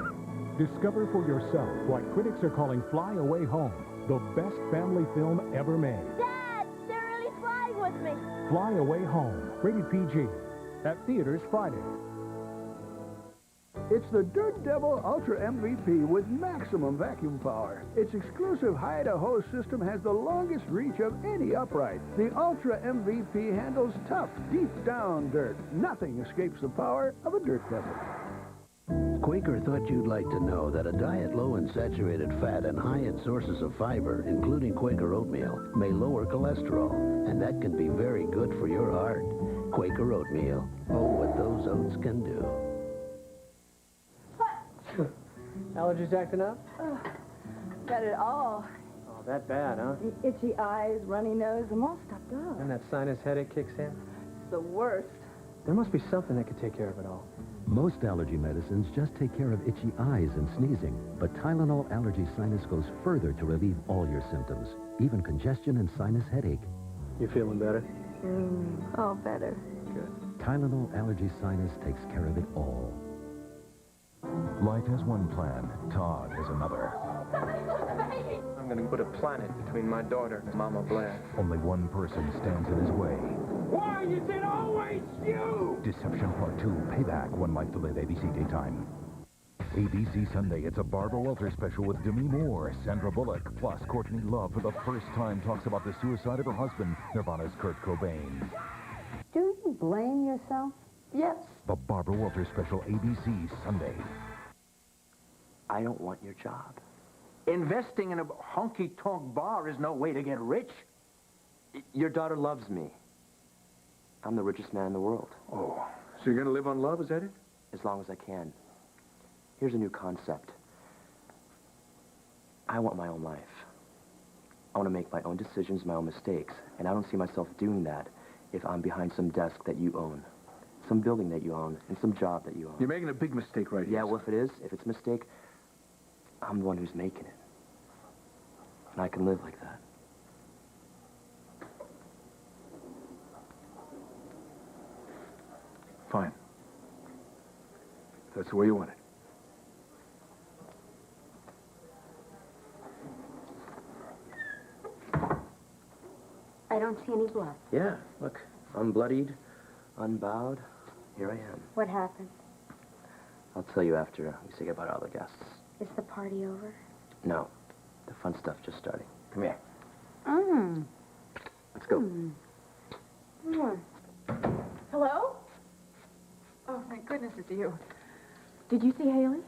discover for yourself why critics are calling Fly Away Home the best family film ever made. Dad, they're really flying with me. Fly Away Home, rated PG, at theaters Friday. It's the Dirt Devil Ultra MVP with maximum vacuum power. Its exclusive hide-a-hose system has the longest reach of any upright. The Ultra MVP handles tough, deep-down dirt. Nothing escapes the power of a Dirt Devil. Quaker thought you'd like to know that a diet low in saturated fat and high in sources of fiber, including Quaker oatmeal, may lower cholesterol, and that can be very good for your heart. Quaker oatmeal. Oh, what those oats can do. Allergies acting up? Got it all. Oh, that bad, huh? The itchy eyes, runny nose, I'm all stuffed up. And that sinus headache kicks in? It's the worst. There must be something that could take care of it all. Most allergy medicines just take care of itchy eyes and sneezing, but Tylenol Allergy Sinus goes further to relieve all your symptoms, even congestion and sinus headache. You feeling better? All better. Good. Tylenol Allergy Sinus takes care of it all. Life has one plan, Todd has another. I'm gonna put a planet between my daughter and Mama Blair. Only one person stands in his way. Why is it always you? Deception Part 2, Payback, One Life to Live, ABC Daytime. ABC Sunday, it's a Barbara Walters special with Demi Moore, Sandra Bullock, plus Courtney Love for the first time talks about the suicide of her husband, Nirvana's Kurt Cobain. Do you blame yourself? Yes. The Barbara Walters special, ABC Sunday. I don't want your job. Investing in a honky-tonk bar is no way to get rich. Your daughter loves me. I'm the richest man in the world. Oh, so you're going to live on love, is that it? As long as I can. Here's a new concept. I want my own life. I want to make my own decisions, my own mistakes, and I don't see myself doing that if I'm behind some desk that you own, some building that you own, and some job that you own. You're making a big mistake right here. Yeah, well, if it's a mistake, I'm the one who's making it. And I can live like that. Fine. If that's the way you want it. I don't see any blood. Yeah, look, unbloodied, unbowed. Here I am. What happened? I'll tell you after we say goodbye to all the guests. Is the party over? No, the fun stuff just starting. Come here. Let's go. Hello? Oh, thank goodness it's you. Did you see Hayley?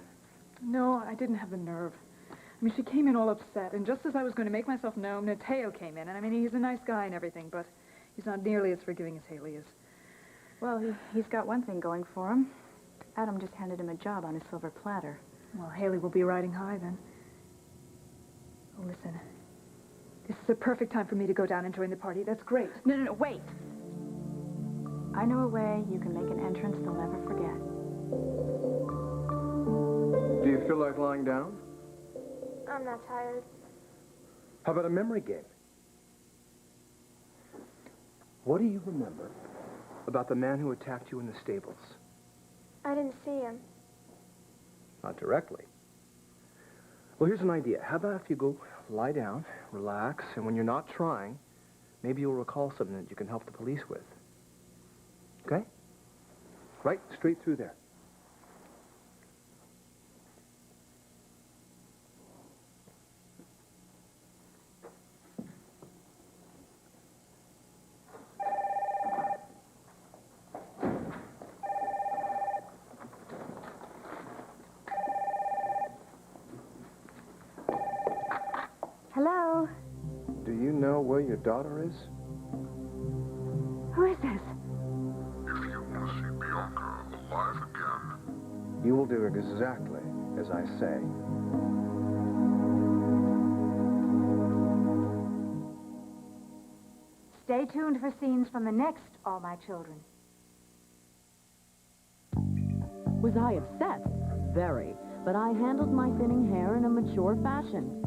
No, I didn't have the nerve. I mean, she came in all upset, and just as I was going to make myself known, Mateo came in. And I mean, he's a nice guy and everything, but he's not nearly as forgiving as Hayley is. Well, he's got one thing going for him. Adam just handed him a job on a silver platter. Well, Hayley will be riding high then. Oh, listen. This is a perfect time for me to go down and join the party. That's great. No, wait. I know a way you can make an entrance they'll never forget. Do you feel like lying down? I'm not tired. How about a memory game? What do you remember about the man who attacked you in the stables? I didn't see him. Not directly. Well, here's an idea. How about if you go lie down, relax, and when you're not trying, maybe you'll recall something that you can help the police with. Okay? Right straight through there. Hello? Do you know where your daughter is? Who is this? If you want to see Bianca alive again, You will do exactly as I say. Stay tuned for scenes from the next All My Children. Was I upset? Very. But I handled my thinning hair in a mature fashion.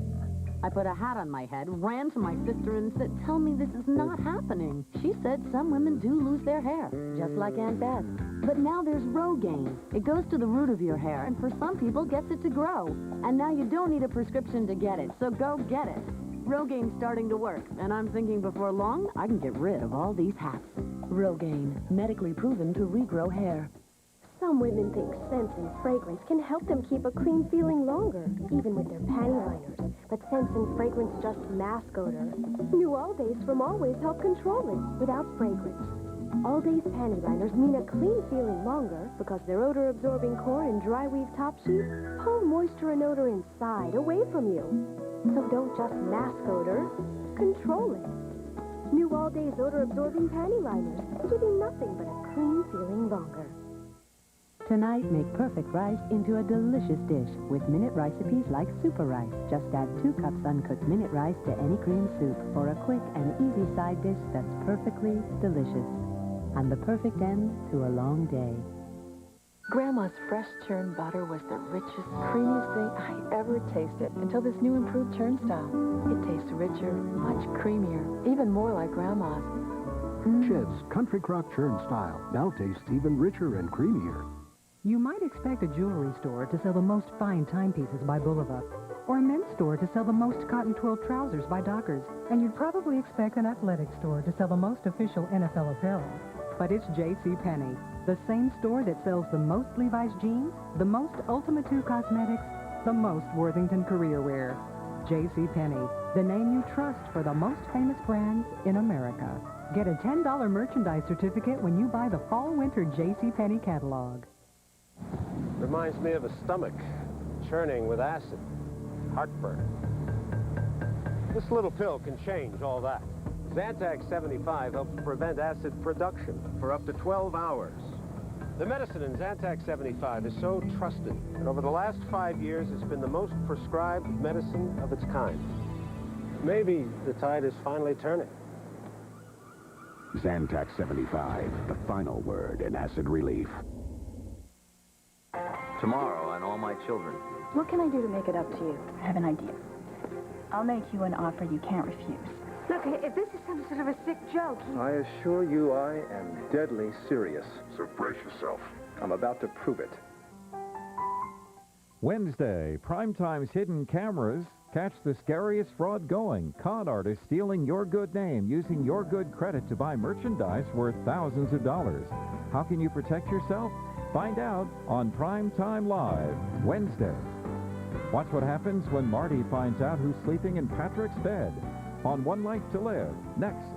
I put a hat on my head, ran to my sister and said, "Tell me this is not happening." She said some women do lose their hair, just like Aunt Beth. But now there's Rogaine. It goes to the root of your hair, and for some people gets it to grow. And now you don't need a prescription to get it, so go get it. Rogaine's starting to work, and I'm thinking before long, I can get rid of all these hats. Rogaine, medically proven to regrow hair. Some women think scents and fragrance can help them keep a clean feeling longer, even with their panty liners. But scents and fragrance just mask odor. New All Days from Always help control it without fragrance. All Days panty liners mean a clean feeling longer because their odor-absorbing core and dry weave top sheets pull moisture and odor inside, away from you. So don't just mask odor, control it. New All Days odor-absorbing panty liners give you nothing but a clean feeling longer. Tonight, make perfect rice into a delicious dish with minute recipes like super rice. Just add 2 cups uncooked minute rice to any cream soup for a quick and easy side dish that's perfectly delicious. And the perfect end to a long day. Grandma's fresh churned butter was the richest, creamiest thing I ever tasted until this new improved churn style. It tastes richer, much creamier, even more like Grandma's. Shed's Country Crock Churn Style now tastes even richer and creamier. You might expect a jewelry store to sell the most fine timepieces by Bulova, or a men's store to sell the most cotton twilled trousers by Dockers, and you'd probably expect an athletic store to sell the most official NFL apparel. But it's JCPenney, the same store that sells the most Levi's jeans, the most Ultima 2 cosmetics, the most Worthington career wear. JCPenney, the name you trust for the most famous brands in America. Get a $10 merchandise certificate when you buy the Fall-Winter JCPenney catalog. Reminds me of a stomach churning with acid, heartburn. This little pill can change all that. Zantac 75 helps prevent acid production for up to 12 hours. The medicine in Zantac 75 is so trusted that over the last 5 years it's been the most prescribed medicine of its kind. Maybe the tide is finally turning. Zantac 75, the final word in acid relief. Tomorrow on All My Children. What can I do to make it up to you? I have an idea. I'll make you an offer you can't refuse. Look, if this is some sort of a sick joke, I assure you I am deadly serious. So brace yourself. I'm about to prove it. Wednesday, Primetime's hidden cameras catch the scariest fraud going. Con artists stealing your good name, using your good credit to buy merchandise worth thousands of dollars. How can you protect yourself? Find out on Primetime Live, Wednesday. Watch what happens when Marty finds out who's sleeping in Patrick's bed on One Life to Live, next.